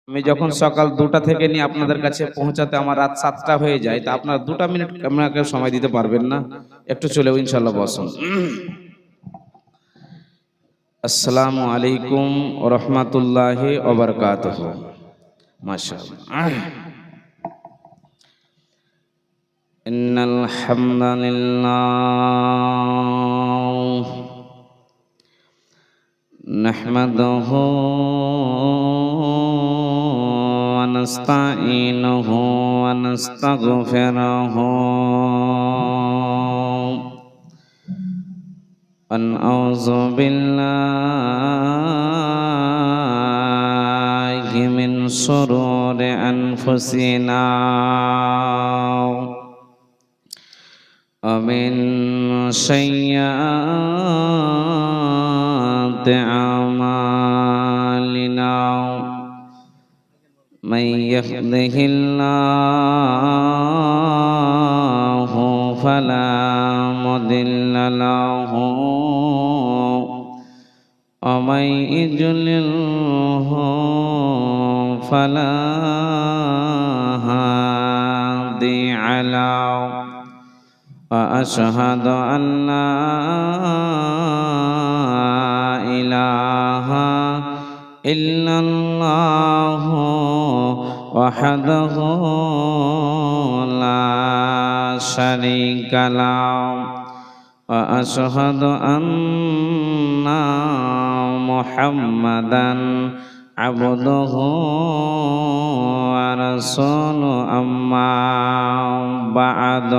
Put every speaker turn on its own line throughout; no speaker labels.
আমি যখন সকাল 2টা থেকে নিয়ে আপনাদের কাছে পৌঁছাতে আমার রাত 7টা হয়ে যায়, তা আপনারা 2টা মিনিট আমাকে সময় দিতে পারবেন না? একটু চলেও ইনশাআল্লাহ বসুন। আসসালামু আলাইকুম ওয়া রাহমাতুল্লাহি ওয়া বারাকাতুহু। মাশাআল্লাহ। ইন্নাল হামদালিল্লাহ নাহমাদুহু ওয়া নাস্তাঈনুহু ওয়া নাস্তাগফিরুহু ওয়া নাউযু বিল্লাহি মিন শুরুরি আনফুসিনা ওয়া মিন সাইয়্যাতি আমালিনা মান ইয়াহদিহিল্লাহু ফালা মুদিল্লা লাহু ওয়া মান ইউদ্লিলহু ফালা হাদিয়া লাহু وأشهد أن لا إله إلا الله وحده لا شريك له وأشهد أن محمدا عبده ورسوله أما بعد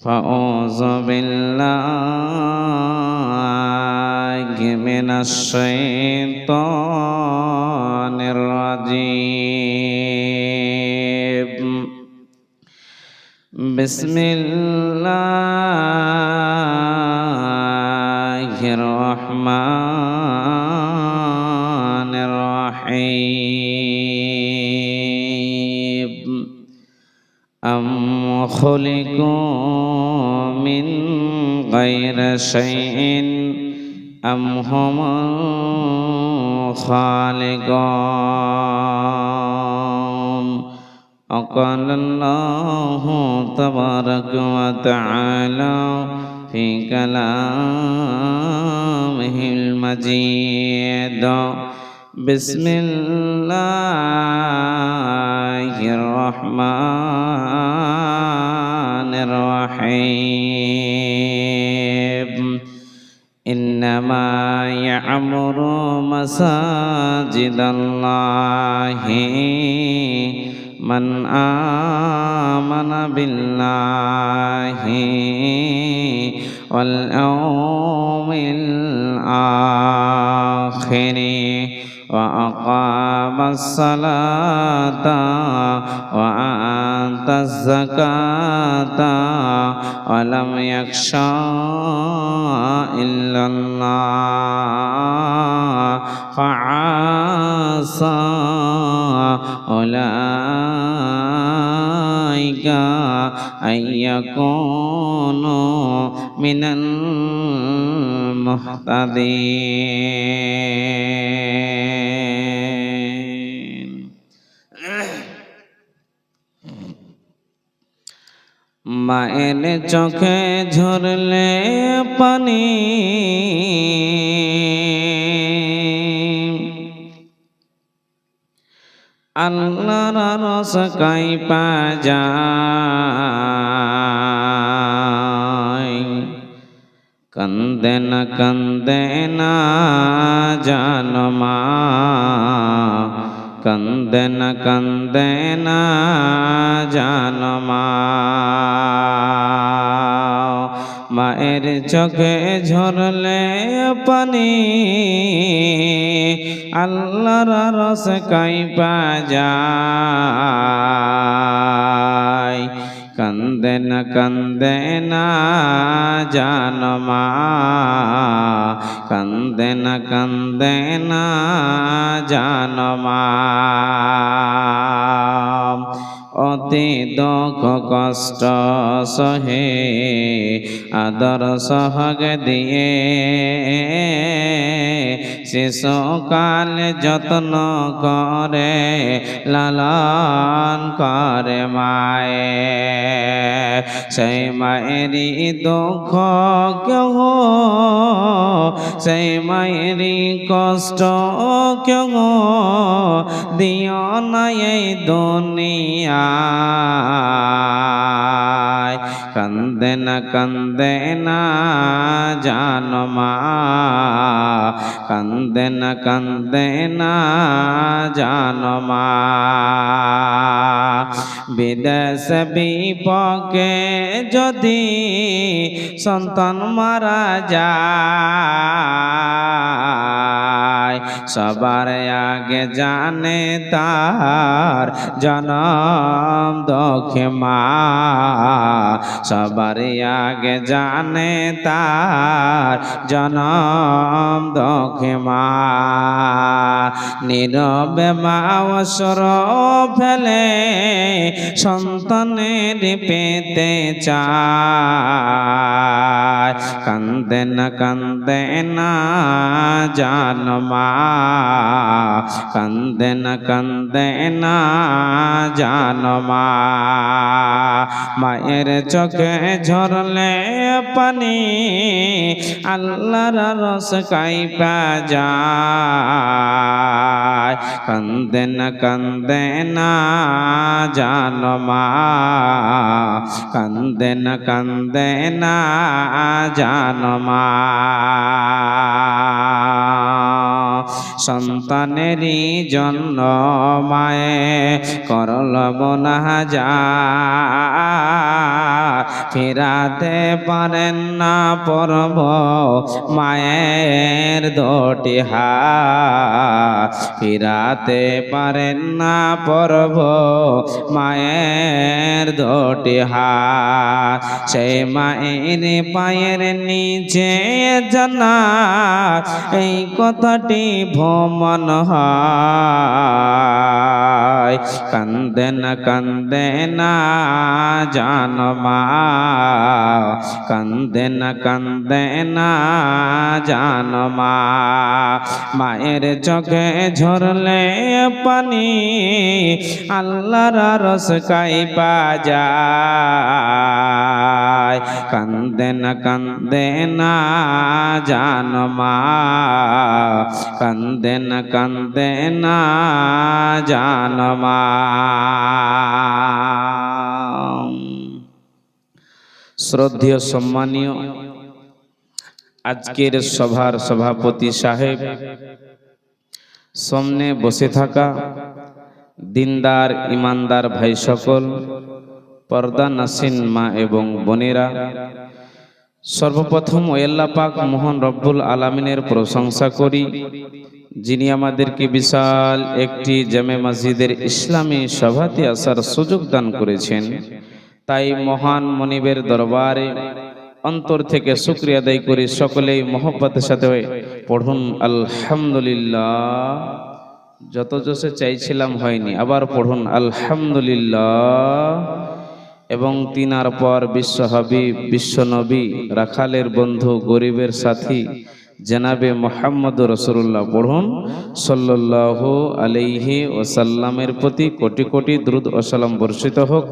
فأعوذ بالله من الشيطان الرجيم بسم الله الرحمن الرحيم أم خلقوا من غير شيء أم هم الخالقون وقال الله تبارك وتعالى في كلامه المجيد بسم الله الرحمن الرحيم إنما يعمر مساجد الله من آمن بالله واليوم الآخر وأقام الصلاة وآتى الزكاة ولم يخش إلا الله فعسى أولئك أن يكونوا من المهتدين মায়ের চোখে ঝরলে পানি আল্লাহর রস কাইপা যায় কান্দে না জানো মা কান্দে না জানো মা মায়ের চোখে ঝরলে পানি আল্লাহর রস কাইপা যায় কান্দে না জানো মা কান্দে না জানো মা ও অতি দুঃখ কষ্ট সহে আদর সহগ দিয়ে শিশুকাল যত্ন করে লালন করে মায়ে সেই মায়েরই দুঃখ কেউ সেই মায়েরই কষ্ট কেউ দিও না এই দুনিয়ায় কান্দে না জানো মা কান্দে না জানো মা বিদেশ বিপকে যদি সন্তান মারা যায় সবার আগে জানে তার জনম দুঃখে মা সবার আগে জানে তার জনম দুঃখে মা নীরবে মা অসর ফেলে সন্তানের পেতে চায় কান্দে না জানো মা কান্দে না জানো মা মায়ের চোখে ঝরলে পানি আল্লাহর রস কাইপা যায় কান্দে না জানো মা কান্দে না জানো মা সন্তানেরই জন্য মায়ে করল গুনাহগার ফেরাতে পারেন না পরব মায়ের দুটি হাত ফেরাতে পারেন না পরব মায়ের দুটি হাত সেই মায়ের পায়ের নিচে জান্নাত এই কথাটি ভ্রমণ হয় কান্দে না জানো মা কান্দে না জানো মা মায়ের চোখে ঝরলে পানি আল্লাহর রস কাইপা যায় কান্দে না জানো মা কান্দে না জানো মা শ্রদ্ধেয় সম্মানীয় আজকের সভার সভাপতি সাহেব সামনে বসে থাকা দিনদার ইমানদার ভাই সকল পর্দা নাসিন মা এবং বোনেরা সর্বপ্রথম আল্লাহ পাক মহান রব্বুল আলামিনের প্রশংসা করি যিনি আমাদেরকে বিশাল একটি জামে মসজিদের ইসলামী সভাতে আসার সুযোগ দান করেছেন তাই মহান মনিবের দরবারে অন্তর থেকে শুকরিয়া আদায় করি সকলেই মহব্বতের সাথে পড়ুন আলহামদুলিল্লাহ যত জোশে চাইছিলাম হয়নি আবার পড়ুন আলহামদুলিল্লাহ এবং তিনার পর বিশ্ব হাবিব বিশ্ব নবী রাখালের বন্ধু গরিবের সাথী জনাবে মুহাম্মদ রাসূলুল্লাহ পড়ুন সাল্লাল্লাহু আলাইহি ওয়াসাল্লামের প্রতি কোটি কোটি দ্রুদ ও সালাম বর্ষিত হোক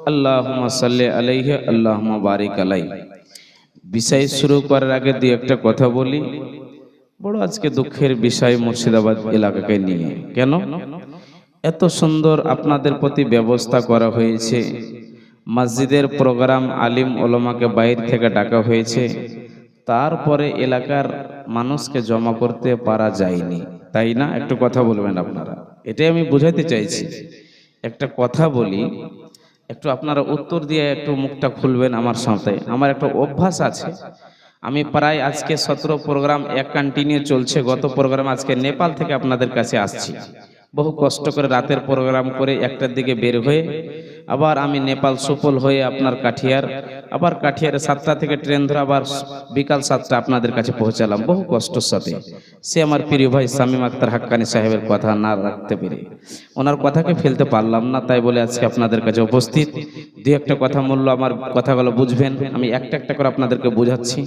আল্লাহুম্মা সাল্লি আলাইহি আল্লাহুম্মা বারিক আলাইহি বিষয় শুরু করার আগে দুই একটা কথা বলি বড় আজকে দুঃখের বিষয় মুর্শিদাবাদ এলাকাকে নিয়ে কেন এত সুন্দর আপনাদের প্রতি ব্যবস্থা করা হয়েছে মসজিদের প্রোগ্রাম আলিম ওলামাকে বাইরে থেকে ডাকা হয়েছে তারপরে এলাকার মানুষকে জমা করতে পারা যায়নি তাই না একটু কথা বলবেন আপনারা এটাই আমি বুঝাইতে চাইছি একটা কথা বলি একটু আপনারা উত্তর দিয়ে একটু মুখটা খুলবেন আমার সাথে আমার একটা অভ্যাস আছে আমি প্রায় আজকে 17 প্রোগ্রাম এক কন্টিনিউ চলছে গত প্রোগ্রাম আজকে নেপাল থেকে আপনাদের কাছে আসছি বহু কষ্ট করে রাতের প্রোগ্রাম করে একটার দিকে বের হয়ে আবার আমি নেপাল সুপল হয়ে আপনার কাঠিয়ার, আবার কাঠিয়ারে 7টা থেকে ট্রেন ধরে আবার বিকাল 7টা আপনাদের কাছে পৌঁছালাম বহু কষ্টের সাথে। সে আমার প্রিয় ভাই শামীম আক্তার হাক্কানি সাহেবের কথা না রাখতে পেরে, ওনার কথাকে ফেলতে পারলাম না, তাই বলে আজকে আপনাদের কাছে উপস্থিত। দুই একটা কথা বললো, আমার কথাগুলো বুঝবেন, আমি একটা একটা করে আপনাদেরকে বোঝাচ্ছি।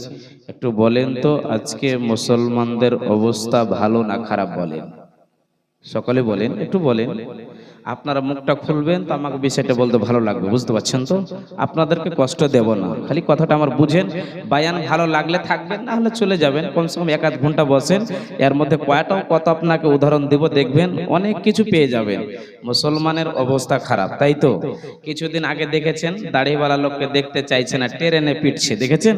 একটু বলেন তো আজকে মুসলমানদের অবস্থা ভালো না খারাপ বলেন, সকলে বলেন, একটু বলেন। আপনারা মুখটা খুলবেন তো আমাকে বিষয়টা বলতে ভালো লাগবে, বুঝতে পারছেন তো? আপনাদেরকে কষ্ট দেব না, খালি কথাটা আমার বুঝেন। বায়ান ভালো লাগলে থাকবেন, না হলে চলে যাবেন। কমসে কম 1-8 ঘন্টা বসেন, এর মধ্যে কয়টাও কত আপনাকে উদাহরণ দেব, দেখবেন অনেক কিছু পেয়ে যাবেন। মুসলমানের অবস্থা খারাপ, তাই তো? কিছুদিন আগে দেখেছেন দাড়িওয়ালা লোককে দেখতে চাইছে না, ট্রেনে পিটছে, দেখেছেন?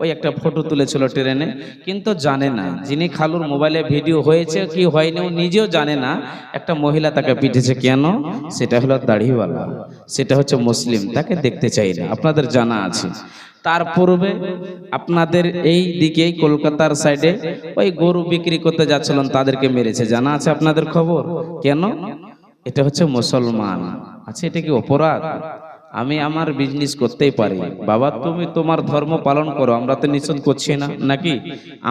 ওই একটা ফটো তুলেছিল ট্রেনে, কিন্তু জানে না যিনি খালুর মোবাইলে ভিডিও হয়েছে কি হয়নি ও নিজেও জানে না। একটা মহিলা তাকে পিটেছে, কেন? সেটা হলো দাড়িওয়ালা, সেটা হচ্ছে মুসলিম, তাকে দেখতে চাই না, আপনাদের জানা আছে। তার পূর্বে আপনাদের এই দিকে কলকাতার সাইডে ওই গরু বিক্রি করতে যাচ্ছিলেন, তাদেরকে মেরেছে, জানা আছে আপনাদের খবর? কেন? এটা হচ্ছে মুসলমান। আচ্ছা, এটা কি অপরাধ? আমি আমার বিজনেস করতেই পারি, বাবা তুমি তোমার ধর্ম পালন করো, আমরা তো নিষেধ করছি না, নাকি?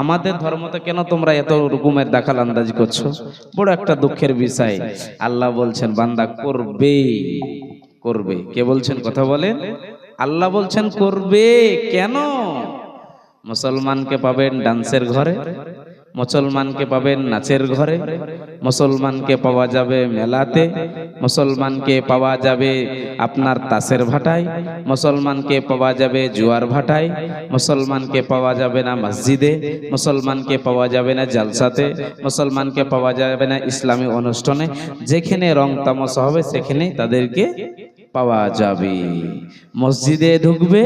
আমাদের ধর্মতে কেন তোমরা এত রকমের দাখাল আন্দাজি করছো? বড় একটা দুঃখের বিষয়। আল্লাহ বলছেন বান্দা করবে, করবে। কে বলছেন? কথা বলেন। আল্লাহ বলছেন করবে। কেন? মুসলমানকে পাবেন ডান্সের ঘরে, মুসলমানকে পাবেন নাচের ঘরে, মুসলমানকে পাওয়া যাবে মেলাতে, মুসলমানকে পাওয়া যাবে আপনার তাসের ভাটায়, মুসলমানকে পাওয়া যাবে জুয়ার ভাটায়, মুসলমানকে পাওয়া যাবে না মসজিদে, মুসলমানকে পাওয়া যাবে না জালসাতে, মুসলমানকে পাওয়া যাবে না ইসলামী অনুষ্ঠানে। যেখানে রং তামাশা হবে সেখানেই তাদেরকে পাওয়া যাবে। মসজিদে ঢুকবে,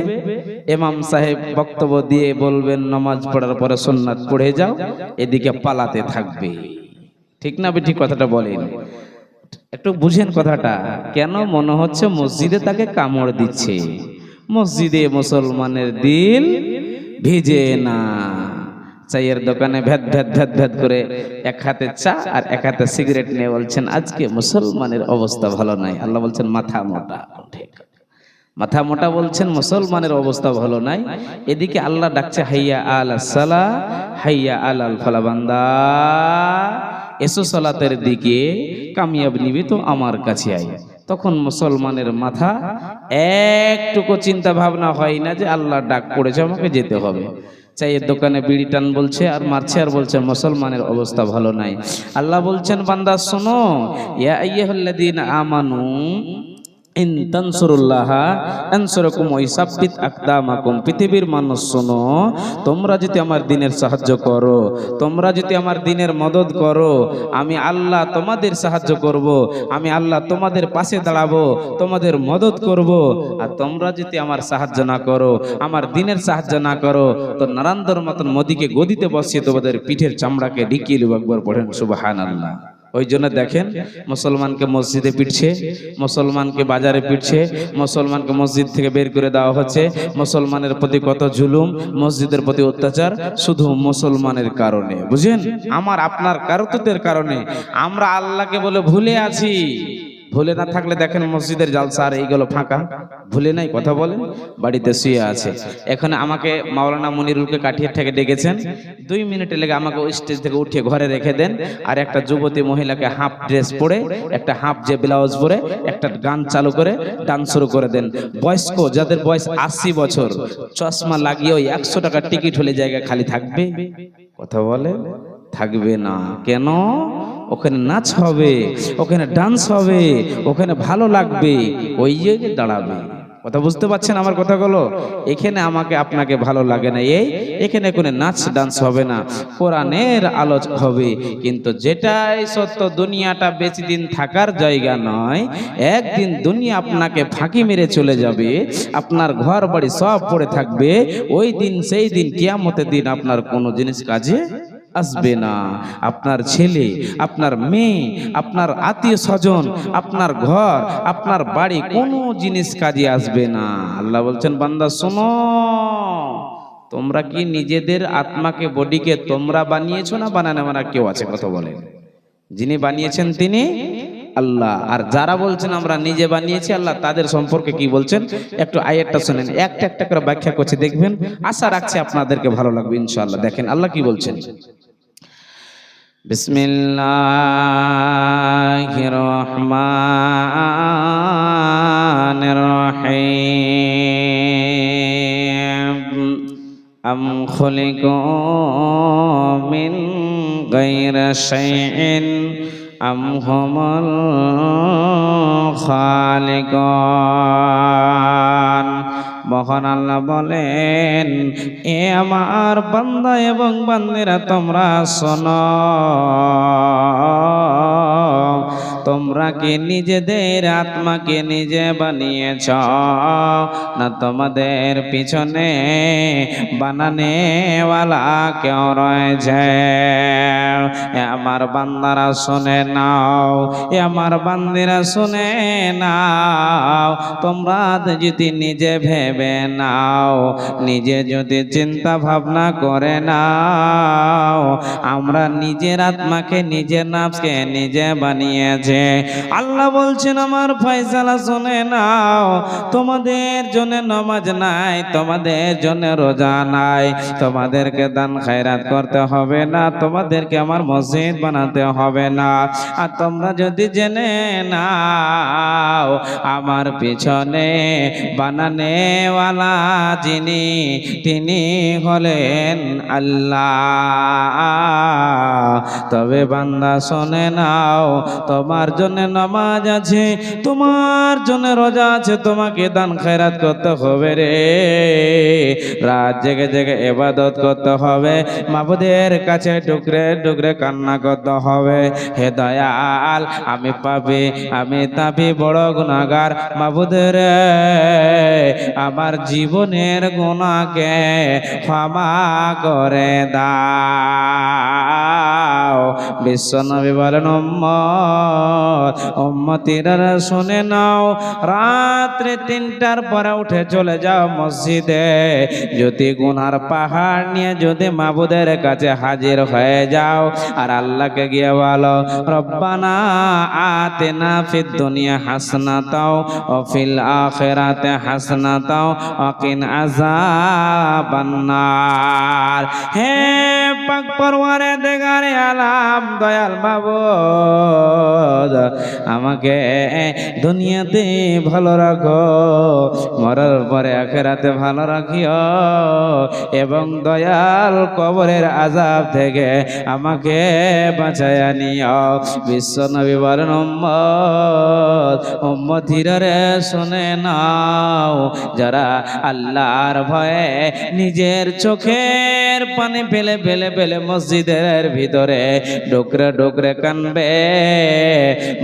ইমাম সাহেব বক্তব্য দিয়ে বলবেন নামাজ পড়ার পরে সুন্নাত পড়ে যাও, এদিকে পালাতে থাকবে। ঠিক না বেঠিক কথাটা বলেন? একটু বুঝেন কথাটা। কেন মনে হচ্ছে মসজিদে তাকে কামড় দিচ্ছে? মসজিদে মুসলমানের দিল ভিজে না। চায়ের দোকানে ভেদ ভেদ ভেদ ভেদ করে এক হাতে চা আর এক হাতে সিগারেট নিয়ে বলছেন আজকে মুসলমানের অবস্থা ভালো নাই। আল্লাহ বলছেন মাথা মোটা, মাথা মোটা বলছেন মুসলমানের অবস্থা ভালো নাই। এদিকে আল্লাহ ডাকছে হাইয়া আল সালা, হাইয়া আল ফালা, বান্দা এসো সালাতের দিকে, কামিয়াব নিবি তো আমার কাছে আয়। তখন মুসলমানের মাথা একটুকু চিন্তা ভাবনা হয় না যে আল্লাহ ডাক পড়েছে আমাকে যেতে হবে। চায়ের দোকানে বিড়ি টান বলছে আর মারছে আর বলছে মুসলমানের অবস্থা ভালো নাই। আল্লাহ বলছেন বান্দা শোনো, ইয়া আইয়ুহাল্লাযীনা আমানু ইন তানসুরুল্লাহ আনসুরকুম ওয়া ইসাব্বিত আকদামাকুম। পৃথিবীর মানুষ শোনো, তোমরা যদি আমার দ্বীনের সাহায্য করো, তোমরা যদি আমার দ্বীনের মদদ করো, আমি আল্লাহ তোমাদের সাহায্য করব, আমি আল্লাহ তোমাদের পাশে দাঁড়াবো, তোমাদের মদদ করব। আর তোমরা যদি আমার সাহায্য না করো, আমার দ্বীনের সাহায্য না করো, তো নারান্দর মতন মোদিকে গদিতে বসিয়ে তোমাদের পিঠের চামড়াকে ঢিকিয়ে দেব। একবার পড়েন সুবহানাল্লাহ। ওই জন্য দেখেন মুসলমানকে মসজিদে পিটছে, মুসলমানকে বাজারে পিটছে, মুসলমানকে মসজিদ থেকে বের করে দেওয়া হচ্ছে। মুসলমানের প্রতি কত জুলুম, মসজিদের প্রতি অত্যাচার, শুধু মুসলমানের কারণে। বুঝেন, আমার আপনার কারতুতের কারণে আমরা আল্লাহকে বলে ভুলে আছি। ভুলে না থাকলে দেখেন মসজিদের জালসা আর এইগুলো ফাঁকা, ভুলে নাই, কথা বলেন, বাড়িতে শুয়ে আছে। এখানে আমাকে মাওলানা মনিরুলকে কাঠিয়ার থেকে ডেকেছেন, 2 মিনিটে লেগে আমাকে ওই স্টেজ থেকে উঠিয়ে ঘরে রেখে দেন। আর একটা যুবতী মহিলাকে হাফ ড্রেস পরে, একটা হাফ যে ব্লাউজ পরে একটা গান চালু করে ডান্স শুরু করে দেন। বয়স্ক যাদের বয়স 80 বছর, চশমা লাগিয়ে ওই 100 টাকার টিকিট হলে জায়গা খালি থাকবে? কথা বলে থাকবে না। কেন? ওখানে নাচ হবে, ওখানে ডান্স হবে, ওখানে ভালো লাগবে, ওই জায়গায় দাঁড়াবে। কথা বুঝতে পারছেন আমার কথাগুলো? এখানে আমাকে আপনাকে ভালো লাগে না, এখানে কোনো নাচ ডান্স হবে না, কোরআনের আলোচনা হবে। কিন্তু যেটাই সত্য, দুনিয়াটা বেশি দিন থাকার জায়গা নয়। একদিন দুনিয়া আপনাকে ফাঁকি মেরে চলে যাবে, আপনার ঘর বাড়ি সব পড়ে থাকবে। ওই দিন, সেই দিন কিয়ামতের দিন আপনার কোনো জিনিস কাজে আসবে না। আপনার ছেলে, আপনার মেয়ে, আপনার আত্মীয় স্বজন, আপনার ঘর, আপনার বাড়ি, কোনো জিনিস কাজে আসবে না। আল্লাহ বলছেন বান্দা শোনো, তোমরা কি নিজেদের আত্মাকে, বডিকে তোমরা বানিয়েছো না বানানো মানে কেউ আছে? কথা বলে, যিনি বানিয়েছেন তিনি আল্লাহ। আর যারা বলছেন আমরা নিজে বানিয়েছি আল্লাহ, তাদের সম্পর্কে কি বলছেন একটু আয়াতটা শুনেন, একটা একটা করে ব্যাখ্যা করছি, দেখবেন আশা রাখছি আপনাদেরকে ভালো লাগবে ইনশাআল্লাহ। দেখেন আল্লাহ কি বলছেন। বিসমিল্লাহির রহমানির রহিম। আম খুলিকু মিন গায়রি শাইইন আম হুমুল খালিকুন। মহান আল্লাহ বলেন, এ আমার বান্দা এবং বান্দিরা তোমরা শোনো, তোমরা কি নিজেদের আত্মাকে নিজে বানিয়েছ, না তোমাদের পিছনে বানানেওয়ালা কেউ রয়েছে? এ আমার বান্দারা শুনে নাও, এ আমার বান্দিরা শুনে নাও, তোমরা যদি নিজে ভেবে নাও, নিজে যদি চিন্তা ভাবনা করে নাও, আমরা নিজের আত্মাকে নিজের নাফসকে নিজে বানিয়েছে। আল্লাহ বলছেন আমার ফয়সালা শুনে নাও, তোমাদের জন্য নামাজ নাই, তোমাদের জন্য রোজা নাই, তোমাদেরকে দান খায়রাত করতে হবে না, তোমাদেরকে আমার মসজিদ বানাতে হবে না। আর তোমরা যদি জেনে নাও আমার পিছনে বানানেওয়ালা যিনি, তিনি হলেন আল্লাহ, তবে বান্দা শুনে নাও, তোমার জন্য নামাজ আছে, তোমার জন্য রোজা আছে, তোমাকে দান খায়রাত করতে হবে রে, রাত জেগে জেগে ইবাদত করতে হবে, মাবুদের কাছে ডুকরে ডুকরে কান্না করতে হবে। হে দয়াল, আমি পাপী, আমি তাপি, বড় গুনাহগার, মাবুদের আমার জীবনের গুনাহকে ক্ষমা করে দাও। বিশ্বনবী বলেন, উম্মতিরা শুনে নাও, রাত্রে 3টার পরে উঠে চলে যাও মসজিদে, যদি গুনার পাহাড় নিয়ে যদি মাবুদের কাছে হাজির হয়ে যাও, আর আল্লাহকে গিয়ে বলো, রব্বানা আতিনা ফিদ দুনিয়া হাসনাতাও ওয়া ফিল আখিরাতি হাসনাতাও ওয়া কিন আযাবান নার। হে পাক পরওয়ারদিগারে আলাম, দয়াল মাবুদ, আমাকে দুনিয়াতে ভালো রাখো, মরার পরে আখিরাতে ভালো রাখিও, এবং দয়াল কবরের আযাব থেকে আমাকে বাঁচায়া নিও। বিশ্বনবী বলেন, উম্মতিরা রে শুনে নাও, যারা আল্লাহর ভয়ে নিজের চোখের পানি ফেলে ফেলে ফেলে মসজিদের ভিতরে ডুকরে ডুকরে কানবে,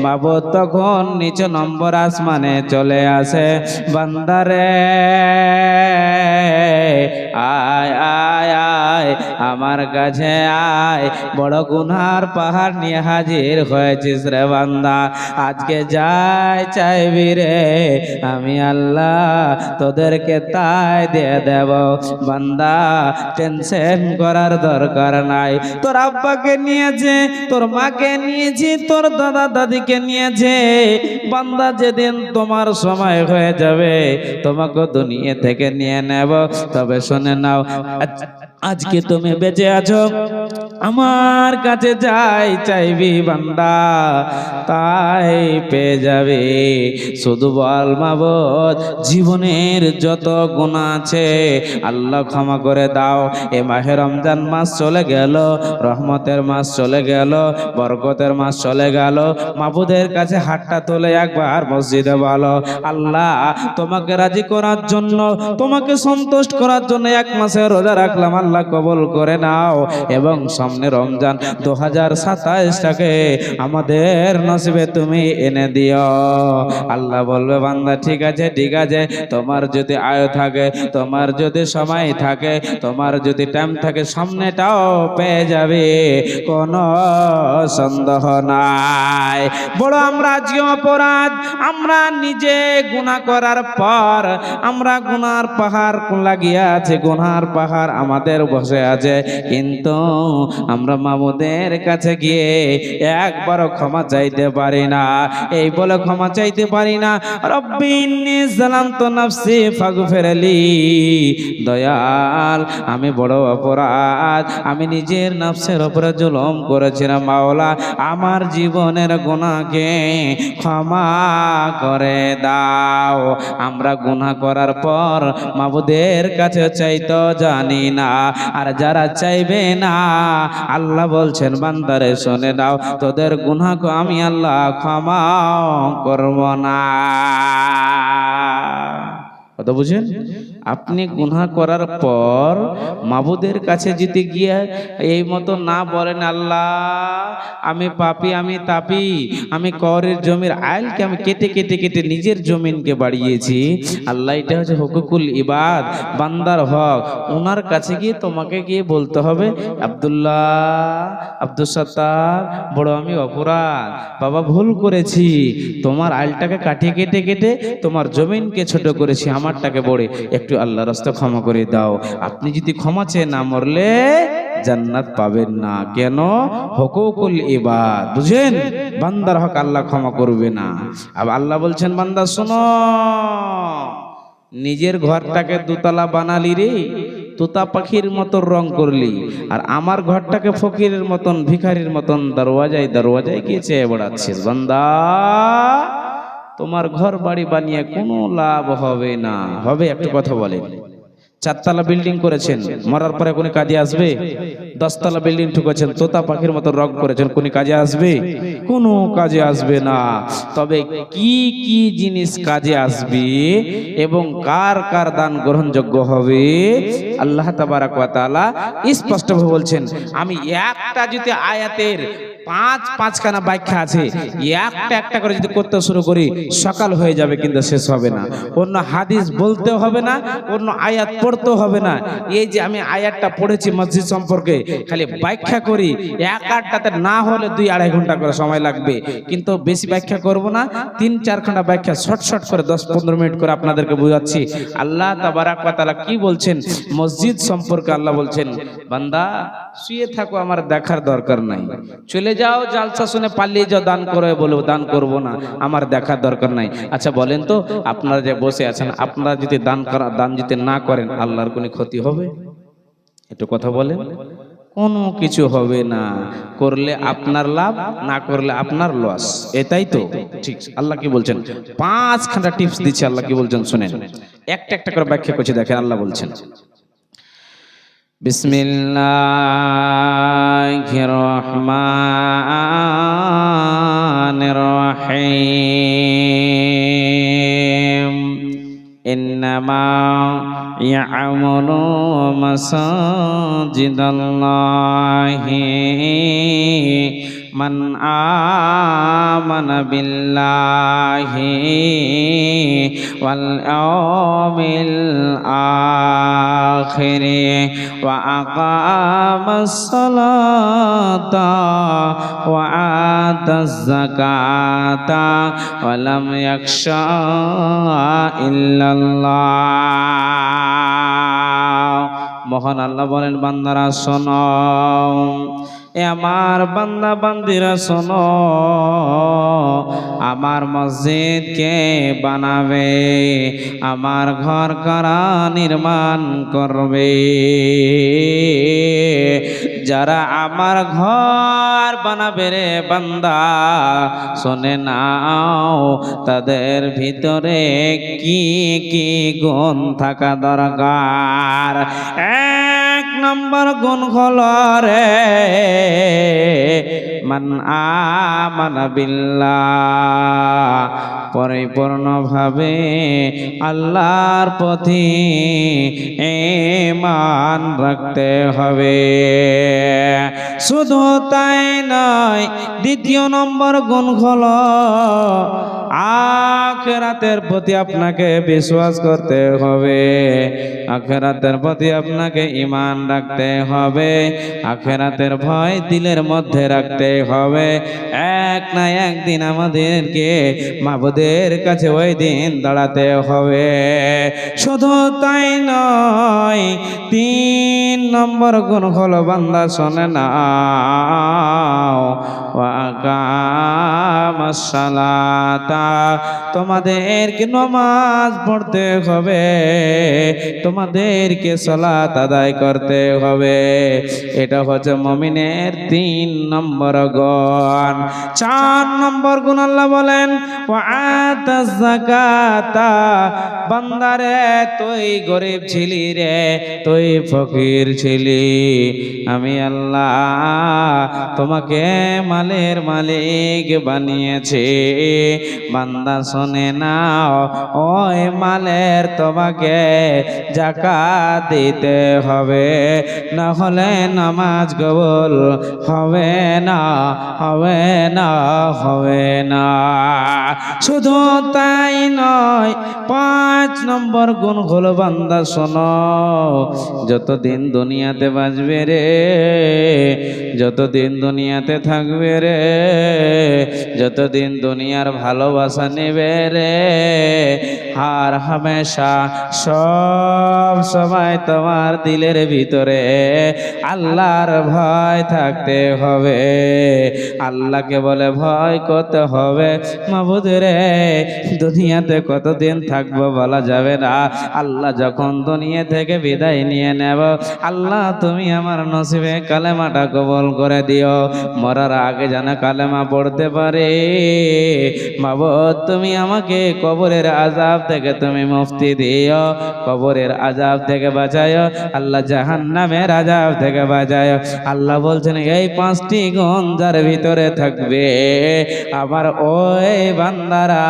মাবুদ তখন নিচে নম্বর আসমানে চলে আসে, বান্দারে আয় আয় আয় আমার কাছে আয়, বড় গুনার পাহাড় নিয়ে হাজির হয়েছিস রে বান্দা, আজকে যাই চাইবি রে আমি আল্লাহ তোদেরকে তাই দিয়ে দেব। বান্দা টেনশন করার দরকার নাই, তোর আব্বাকে নিয়েছে, তোর মাকে নিয়েছি, তোর দাদা দাদিকে নিয়েছে, বান্দা যেদিন তোমার সময় হয়ে যাবে তোমাকে দুনিয়া থেকে নিয়ে নেব। তবে শুনে নাও, আজকে তুমি বেঁচে আছো, আমার কাছে যাই চাইবি বান্দা তাই পেয়ে যাবে। শুধু বল, মাবুদ জীবনের যত গুনাহ আছে আল্লাহ ক্ষমা করে দাও। এ মাহে রমজান মাস চলে গেল, রহমতের মাস চলে গেল, বরকতের মাস চলে গেল, মাবুদের কাছে হাতটা তুলে একবার মসজিদে বলো, আল্লাহ তোমাকে রাজি করার জন্য, তোমাকে সন্তুষ্ট করার জন্য 1 মাসের রোজা রাখলাম, আল্লাহ কবুল করে নাও, এবং সামনে রমজান 2027টাকে আমাদের নসিবে তুমি এনে দিও। আল্লাহ বলবে, বান্দা ঠিক আছে ঠিক আছে, তোমার যদি আয় থাকে, তোমার যদি সময় থাকে, তোমার যদি টাইম থাকে, সামনেটাও পেয়ে যাবে, কোনো সন্দেহ নাই। বড় আমরা আজকে অপরাধ, আমরা নিজে গুনাহ করার পর আমরা গুনার পাহাড় লাগিয়ে আছে, গুনার পাহাড় আমাদের ঘরের বসে আছে, কিন্তু আমরা মাবুদের কাছে গিয়ে একবারও ক্ষমা চাইতে পারি না। এই বলে ক্ষমা চাইতে পারি না, রব্বি ইন্নী যালামতু নাফসি ফাগফিরলি, দয়াল আমি বড় অপরাধ, আমি নিজের নফসের উপরে জুলুম করেছিলাম, মাওলা আমার জীবনের গুনাহকে ক্ষমা করে দাও। আমরা গুনাহ করার পর মাবুদের কাছে চাইতে জানি না, আর যারা চাইবে না আল্লাহ বলছেন বান্দারে শুনে দাও, তোদের গুনাহকে আমি আল্লাহ ক্ষমা করব না। কথা বুঝেন? আপনি গুনাহ করার পর মাবুদের কাছে যেতে গিয়ে এই মতো না বলেন, আল্লাহ আমি পাপী, আমি তাপী, আমি করের জমির আইলকে আমি কেটে কেটে কেটে নিজের জমিনকে বাড়িয়েছি। আল্লাহ এটা হচ্ছে হুকুকুল ইবাদ, বান্দার হক। ওনার কাছে গিয়ে তোমাকে গিয়ে বলতে হবে, আব্দুল্লাহ, আব্দুল সাত্তার, বড় আমি অপরাধ, বাবা ভুল করেছি, তোমার আইলটাকে কাটিয়ে কেটে কেটে তোমার জমিনকে ছোট করেছি, আমারটাকে বড়, একটু আল্লাহ রাস্তা ক্ষমা করে দাও। আপনি যদি ক্ষমা চেয়ে না মরলে জান্নাত পাবেন না। কেন? হুকুকুল ইবাদ, বুঝেন? বান্দার হক আল্লাহ ক্ষমা করবে না। আর আল্লাহ বলছেন, বান্দা শোনো, নিজের ঘরটাকে দোতলা বানালি রে, তোতা পাখির মতো রং করলি, আর আমার ঘরটাকে ফকিরের মতন ভিখারির মতন দরওয়াজায় দরওয়াজায় গিয়ে চেয়ে বেড়াচ্ছিস। বান্দা তোমার ঘর বাড়ি বানিয়ে কোনো লাভ হবে না। হবে? একটা কথা বলে, 4 তলা বিল্ডিং করেছেন, মরার পরে কোন কাজে আসবে? 10 তলা বিল্ডিং ঠুকেছেন, তোতা পাখির মতো রং করেছেন, কোন কাজে আসবে? কোনো কাজে আসবে না। তবে কি কি জিনিস কাজে আসবে এবং কার কার দান গ্রহণযোগ্য হবে আল্লাহ তাবারাক ওয়া তাআলা স্পষ্টভাবে বলছেন। আমি একটা যদি আয়াতের 5-5খানা ব্যাখ্যা আছে, একটা একটা করে যদি করতে শুরু করি সকাল হয়ে যাবে, কিন্তু শেষ হবে না। অন্য হাদিস বলতে হবে না, অন্য আয়াত পড়তে হবে না। এই যে আমি আয়াতটা পড়েছি মসজিদ সম্পর্কে, খালি ব্যাখ্যা করি, একটাতে না হলে 2-2.5 ঘন্টা করে সময় লাগবে, কিন্তু বেশি ব্যাখ্যা করব না। 3-4 খানা ব্যাখ্যা শর্ট শর্ট করে 10-15 মিনিট করে আপনাদেরকে বুঝাচ্ছি। আল্লাহ তাবারাক ওয়া তাআলা কি বলছেন মসজিদ সম্পর্কে? আল্লাহ বলছেন, বান্দা শুয়ে থাকো, আমার দেখার দরকার নাই, চলে যাও জালসা শুনে পালিয়ে যাও, দান করে বলো দান করব না, আমার দেখার দরকার নাই। আচ্ছা বলেন তো, আপনারা যে বসে আছেন, আপনারা যদি দান যদি না করেন আল্লাহর কোনো ক্ষতি হবে? একটু কথা বলেন। কোনো কিছু হবে না। করলে আপনার লাভ, না করলে আপনার লস, এটাই তো ঠিক। আল্লাহ কি বলছেন? 5খানা টিপস দিচ্ছে। আল্লাহ কি বলছেন শুনেন, একটা একটা করে ব্যাখ্যা করছি, দেখেন। আল্লাহ বলছেন, বিসমিল্লাহির রহমানির রহিম। ইন্নামা ইয়া'মুরু মাসাজিদাল্লাহি মান আমানা বিল্লাহি ওয়াল ইয়াউমিল আখির ওয়া আকামাস সালাতা ওয়া আতাজ যাকাতা ওয়া লাম ইয়াখশা ইল্লাল্লাহ। মহান আল্লাহ বলেন, বান্দারা শোনো, এ আমার বান্দা বান্দিরা শোনো, আমার মসজিদকে বানাবে, আমার ঘর কারা নির্মাণ করবে। যারা আমার ঘর বানাবে রে বান্দা, শোনে নাও, তাদের ভিতরে কি কি গুণ থাকা দরকার। 1 নম্বর গুণ হলো রে, মান আমানা বিল্লাহ, পরিপূর্ণভাবে আল্লাহর প্রতি ঈমান রাখতে হবে। শুধু তাই নয়, 2য় নম্বর গুণ হলো আখিরাতের প্রতি আপনাকে বিশ্বাস করতে হবে, আখিরাতের প্রতি আপনাকে ঈমান রাখতে হবে, আখিরাতের ভয় দিলের মধ্যে রাখতে হবে। এক না একদিন আমাদেরকে মাবুদের কাছে ওই দিন দাঁড়াতে হবে। শুধু তাই নয়, 3 নম্বর গুণ হলো বান্দা শোনে নাও, ওয়া আকামাস সালাতা, তোমাদেরকে নামাজ পড়তে হবে, তোমাদেরকে সালাত আদায় করতে হবে। এটা হচ্ছে মুমিনের 3 নম্বর গুণ। 4 নম্বর গুণ আল্লাহ বলেন ওয়া আতাজ যাকাতা, বান্দারে তুই গরিব ছিলি রে, তুই ফকির ছিলি, আমি আল্লাহ তোমাকে মালের মালিক বানিয়েছি। বান্দা শোনে নাও, ওই মালের তোমাকে যাকাত দিতে হবে, না হলে নামাজ কবুল হবে না, হবে না, হবে না। শুধু তাই নয়, 5 নম্বর গুণ হলো বান্দা শোনো, যতদিন দুনিয়াতে বাঁচবে রে, যতদিন দুনিয়াতে থাকবে রে, যতদিন দুনিয়ার ভালোবাসা নেবে রে, আর হামেশা সব সময় তোমার দিলের ভিতরে আল্লাহর ভয় থাকতে হবে। আল্লাহকে বলে ভয় করতে হবে। মাবুদ রে, দুনিয়াতে কতদিন থাকবো বলা যাবে না, আল্লাহ যখন দুনিয়া থেকে বিদায় নিয়ে নেব, আল্লাহ তুমি আমার নসিবে কালেমাটা কবুল করে দিও, মরার আগে যেন কালেমা পড়তে পারে। মাবুদ তুমি আমাকে কবরের আযাব থেকে তুমি মুক্তি দিও, কবরের আযাব থেকে বাঁচাও, আল্লাহ জাহান্নামের আযাব থেকে বাঁচাও। আল্লাহ বলছেন এই 5টি গুণ যার ভিতরে থাকবে, আমার ওই বান্দারা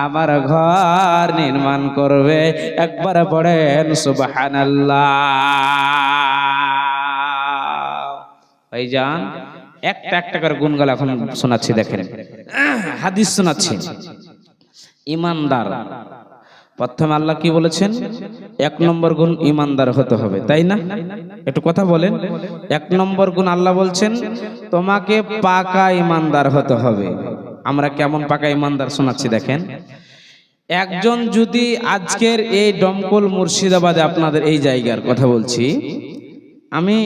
আমার ঘর নির্মাণ করবে। একবার পড়েন সুবহানাল্লাহ। ভাইজান, একটা একটা করে গুণগাল এখন শোনাচ্ছি, দেখেন হাদিস শোনাচ্ছি। ইমানদার, প্রথমে আল্লাহ কি বলেছেন? 1 নম্বর গুণ ইমানদার হতে হবে, তাই না? একটু কথা বলেন। 1 নম্বর গুণ আল্লাহ বলছেন তোমাকে পাকা ইমানদার হতে হবে। আমরা কেমন পাকা ইমানদার শোনাচ্ছি দেখেন। একজন যদি আজকের এই দমকল মুর্শিদাবাদে, আপনাদের এই জায়গার কথা বলছি আমি,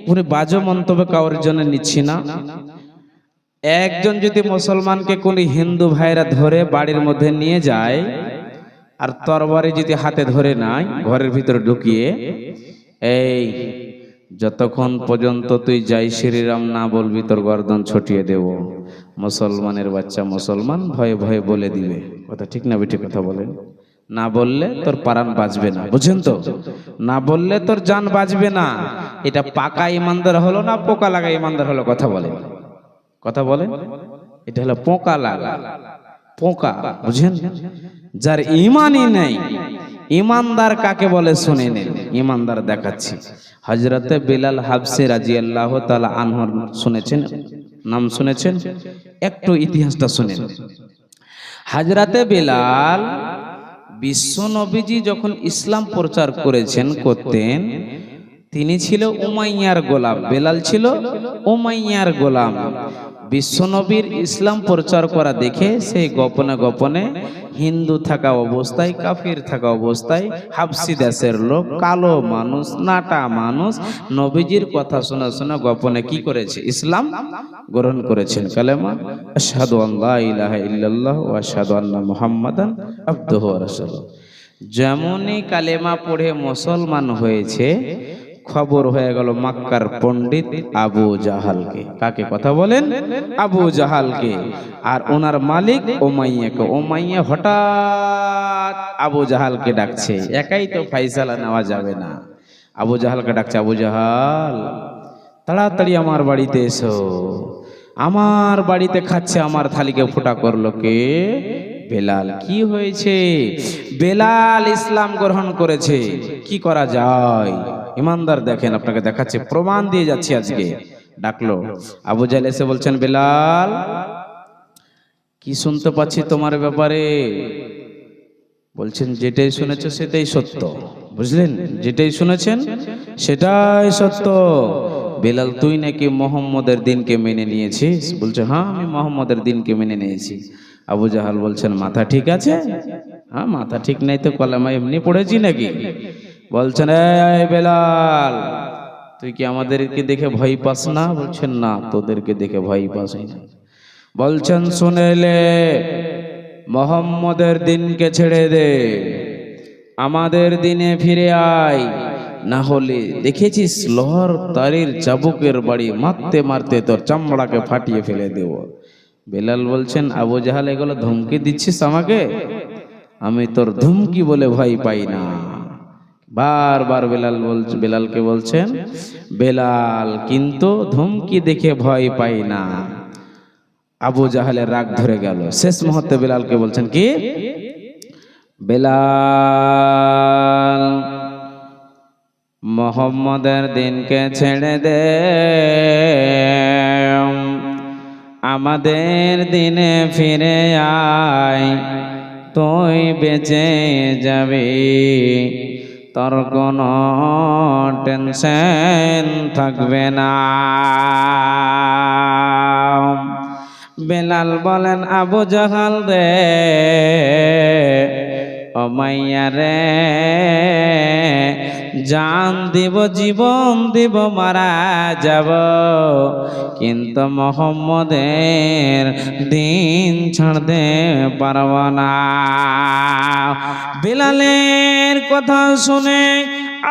পুরো বাজে মন্তব্য কারোর জন্য নিচ্ছি না, একজন যদি মুসলমানকে কোন হিন্দু ভাইরা ধরে বাড়ির মধ্যে নিয়ে যায়, আর তরবারি যদি হাতে ধরে নাই ঘরের ভিতরে ঢুকিয়ে, এই যতক্ষণ পর্যন্ত তুই জয় শ্রীরাম না বলবি তোর গর্দন ছটিয়ে দেব, মুসলমানের বাচ্চা মুসলমান ভয়ে ভয়ে বলে দিবে। কথা ঠিক না বেঠিক কথা বলেন? না বললে তোর প্রাণ বাঁচবে না, বুঝছেন তো? না বললে তোর জান বাঁচবে না। এটা পাকা ইমানদার হলো না পোকা লাগা ইমানদার হলো? কথা বলেন, কথা বলেন। এটা হলো পোকা লাগা, পোকা, বুঝেন? যার ঈমানই নেই। ইমানদার কাকে বলে শুনে নেন, ইমানদার দেখাচ্ছি। হযরতে বিলাল হাবশী রাদিয়াল্লাহু তাআলা আনহু শুনেছেন, নাম শুনেছেন? একটু ইতিহাসটা শুনেন। হযরতে বিলাল বিশ্ব নবীজি যখন ইসলাম প্রচার করেছেন করতেন, তিনি ছিল উমাইয়ার গোলাম। বেলাল ছিল উমাইয়ার গোলাম। বিশ্বনবীর ইসলাম প্রচার করা দেখে সেই গোপনে গোপনে হিন্দু থাকা অবস্থায়, কাফির থাকা অবস্থায়, হাবশী দেশের লোক, কালো মানুষ, নাটা মানুষ নবীজির কথা শোনা শোনা গোপনে কি করেছে? ইসলাম গ্রহণ করেছেন। কালেমা আশহাদু আল্লা ইলাহা ইল্লাল্লাহ ওয়া আশহাদু আন্না মুহাম্মাদান আবদুহু ওয়া রাসূলুহু। যেমনই কালেমা পড়ে মুসলমান হয়েছে, খবর হয়ে গেল মক্কার পণ্ডিত আবু জাহালকে। কাকে কথা বলেন? আবু জাহালকে। আর ওনার মালিক উমাইয়াকে। উমাইয়া হঠাৎ আবু জাহালকে ডাকছে, একাই তো ফাইসালা নেওয়া যাবে না, আবু জাহালকে ডাকছে, আবু জাহাল তাড়াতাড়ি আমার বাড়িতে এসো, আমার বাড়িতে খাচ্ছে, আমার থালিকে ফোঁটা করলো কে? বেলাল। কি হয়েছে? বেলাল ইসলাম গ্রহণ করেছে, কি করা যায়? ইমানদার দেখেন, আপনাকে দেখাচ্ছে, প্রমাণ দিয়ে যাচ্ছি আজকে। ডাকলো, আবু জাহেল এসে বলছেন, বেলাল কি শুনতে পাচ্ছি তোমার ব্যাপারে? বলছেন যেটাই শুনেছ সেটাই সত্য। বুঝলেন, যেটাই শুনেছেন সেটাই সত্য। বেলাল, তুই নাকি মোহাম্মদের দিনকে মেনে নিয়েছিস? বলছে হ্যাঁ, আমি মোহাম্মদের দিনকে মেনে নিয়েছি। আবু জাহাল বলছেন মাথা ঠিক আছে? হ্যাঁ, মাথা ঠিক নাই তো কলেমা এমনি পড়েছি নাকি? বলছেন এই বেলাল, তুই কি আমাদেরকে দেখে ভয় পাস না? বলছেন না, তোদেরকে দেখে ভয় পাস না। বলছেন শুনেলে, মোহাম্মদের দিনকে ছেড়ে দে, আমাদের দিনে ফিরে আয়, না হলে দেখেছিস লোহার তারের চাবুকের বাড়ি মারতে মারতে তোর চামড়াকে ফাটিয়ে ফেলে দেব। বেলাল বলছেন আবু জাহাল, এগুলো ধমকি দিচ্ছিস আমাকে? আমি তোর ধমকি বলে ভয় পাই না। বারবার বেলালকে বলছেন, বেলাল কিন্তু ধমকি দেখে ভয় পাই না। আবু জাহালের রাগ ধরে গেল। শেষ মুহূর্তে বেলালকে বলছেন কি, বেলাল, মোহাম্মদের দিনকে ছেড়ে দে, আমাদের দিনে ফিরে আয়, তুই বেঁচে যাবি, তোর কোনো টেনশন থাকবে না। বেলাল বলেন আবু জাহাল রে, ও মাইয়া রে, জান দিব জীবন দিব মারা যাব, কিন্তু মোহাম্মদের দিন ছাড়তে পারব না। বেলালের কথা শুনে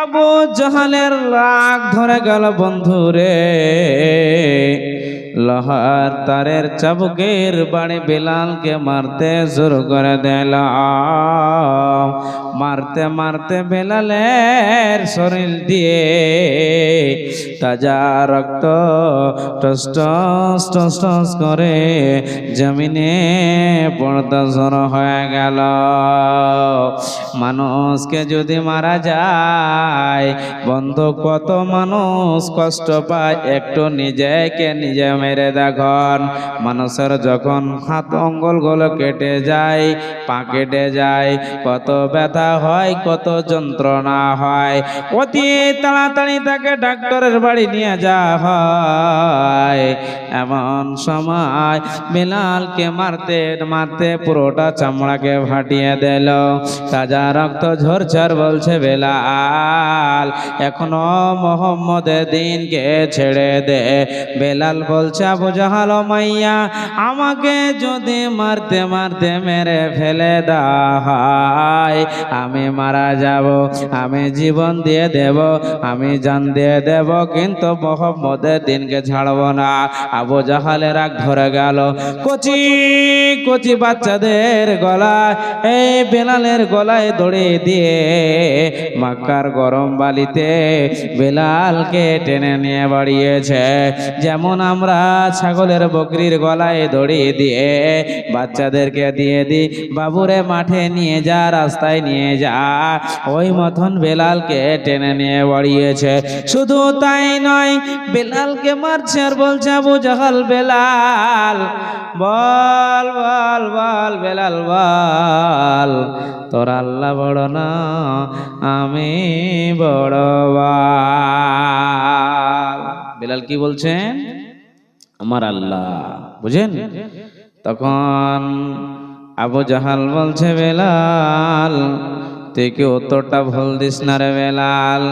আবু জাহালের রাগ ধরে গেল। বন্ধুরে, লোহার তারের চাবুকের বাড়ি বেলালকে মারতে শুরু করে দিল। মারতে মারতে বেলালের শরীর দিয়ে তাজা রক্ত টস টস টস টস করে জমিনে পড়তে শুরু হয়ে গেল। মানুষকে যদি মারা যায় বন্ধু, কত মানুষ কষ্ট পায়, একটু নিজেকে নিজে মেরে দেখুন। মানুষের যখন হাত অঙ্গল গুলো কেটে যায়, পা কেটে যায়, কত ব্যথা হয়, কত যন্ত্রণা হয়। অতি তাড়াতাড়ি তাকে ডাক্তারের বাড়ি নিয়ে যাওয়া হয়। এমন সময় বেলালকে মারতে মারতে পুরোটা চামড়াকে ফাটিয়ে দিল, তাজা রক্ত ঝরঝর। বলছে বেলাল, এখনো মোহাম্মদের দিনকে ছেড়ে দে। বেলাল বলছে আবু জাহাল, ও মাইয়া, আমাকে যদি মারতে মারতে মেরে ফেলে দাও, আমি মারা যাব, আমি জীবন দিয়ে দেব, আমি জান দিয়ে দেব, কিন্তু মোহাম্মদের দিনকে ছাড়ব না। আবু জাহালের রাগ ধরে গেল। কচি কচি বাচ্চাদের গলায়, এই বেলালের গলায় দড়ি দিয়ে মক্কার গরম বালিতে বেলালকে টেনে নিয়ে বাড়িয়েছে। যেমন আমরা ছাগলের বকরির গলায় দড়ি দিয়ে বাচ্চাদেরকে দিয়ে দিই, বাবুরে মাঠে নিয়ে যা, রাস্তায় নিয়ে যা, ওই মতন বেলালকে টেনে নিয়ে বাড়িয়েছে। শুধু তাই নয়, বেলালকে মারছে আর বলছে আবু জাহাল, বেলাল বল বল বল, বেলাল বল, তোর আল্লাহ বড় না আমি বড়? বেলাল কি বলছেন? আমার আল্লাহ। বুঝেন? তখন আবু জাহাল বলছে, বেলাল তুই কি উত্তরটা ভুল দিস না রে বেলাল,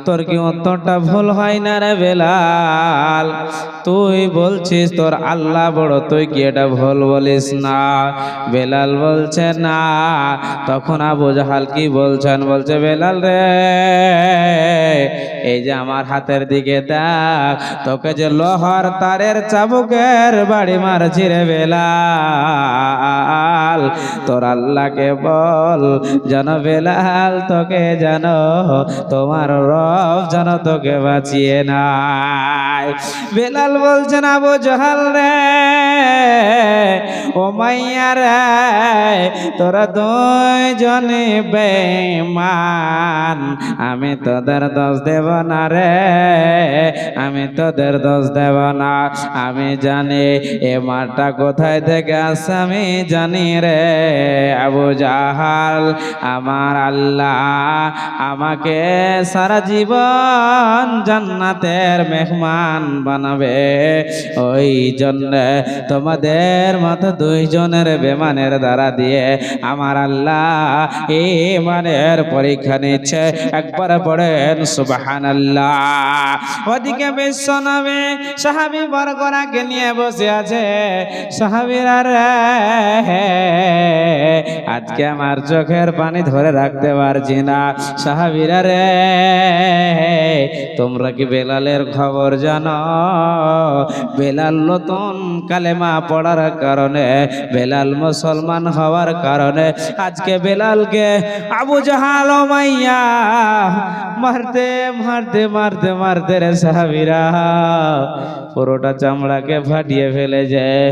তোর কি উত্তরটা ভুল হয় না রে বেলাল? তুই বলছিস তোর আল্লাহ বড়, তুই কি এটা ভুল বলিস না? বেলাল বলছে না। তখন আবু জাহাল কি বলছেন? বলছে বেলাল রে, এই যে আমার হাতের দিকে দেখ, তোকে যে লোহার তারের চাবুকের বাড়ি মারছি রে বেলাল, তোর আল্লাহকে বল যেন বেলাল তোকে জানো তোমার রব যেন তোকে বাঁচিয়ে নাই। বেলাল বলছেন আবু জাহাল রে, উমাইয়া রে, তোরা দুইজনে বেঈমান, আমি তোদের দোষ দেব না রে, আমি তোদের দোষ দেব না। আমি জানি এ মাটা কোথায় থেকে আসে, আমি জানি রে আবু জাহাল। আমার আল্লাহ আমাকে সারা জীবন জান্নাতের মেহমান বানাবে, ওই জন্য তোমাদের মতো দুইজনের বেমানের দ্বারা দিয়ে আমার আল্লাহ ঈমানের পরীক্ষা নিচ্ছে। একবার পড়েন সুবহানাল্লাহ। ওদিকে বিশ্বনবী সাহাবী বর্গরাকে নিয়ে বসে আছে। সাহাবীরা রে, আজকে আমার চোখের পানি ধরে রাখতে পারছি না। সাহাবীরা রে, তোমরা কি বেলালের খবর জানো? বেলাল নতুন কালেমা পড়ার কারণে, বেলাল মুসলমান হওয়ার কারণে আজকে বেলালকে আবু জাহাল উমাইয়া মারতে মারতে মারতে মারতে রে সাহাবীরা পুরোটা চামড়াকে ফাটিয়ে ফেলে যায়।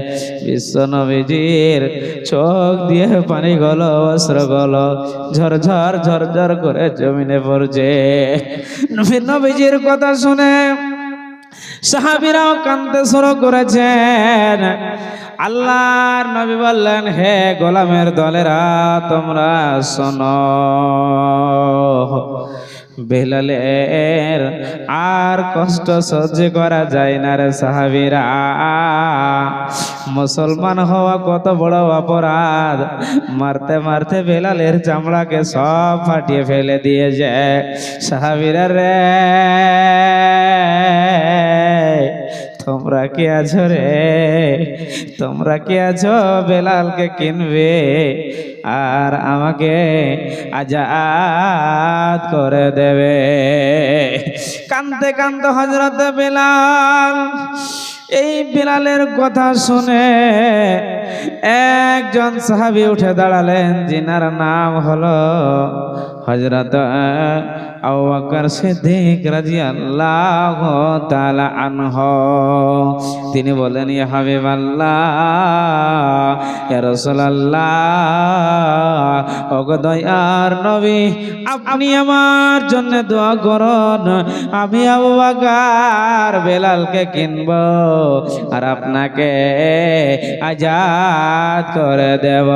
বিশ্বনবীজির চোখ দিয়ে পানি গলো, অস্ত্র গলো, ঝরঝর ঝরঝর করে জমিনে পড়ছে। নবীজির কথা শুনে সাহাবীরাও কাঁদতে শুরু করেছেন। আল্লাহর নবী বললেন, হে গোলামের দলেরা, তোমরা শোনো, বেলালের আর কষ্ট সহ্য করা যায় না রে সাহাবীরা। মুসলমান হওয়া কত বড় অপরাধ, মারতে মারতে বেলালের চামড়াকে সব ফাটিয়ে ফেলে দিয়েছে। সাহাবীরা রে, তোমরা কি আছো রে? তোমরা কি আছো বেলালকে কিনবে আর আমাকে আজাদ করে দেবে? কানতে কানতে হযরত বেলাল, এই বেলালের কথা শুনে একজন সাহাবী উঠে দাঁড়ালেন, যিনার নাম হলো হযরত আবু বকর সিদ্দিক রাদিয়াল্লাহু তাআলা আনহু। তিনি বলেন, ইয়া হাবিবাল্লাহ, ইয়া রাসূলুল্লাহ, ওগো দয়ার নবী, আপনি আমার জন্য দোয়া করুন। আমি আবু বকর বেলালকে কিনব আর আপনাকে আজাদ করে দেব।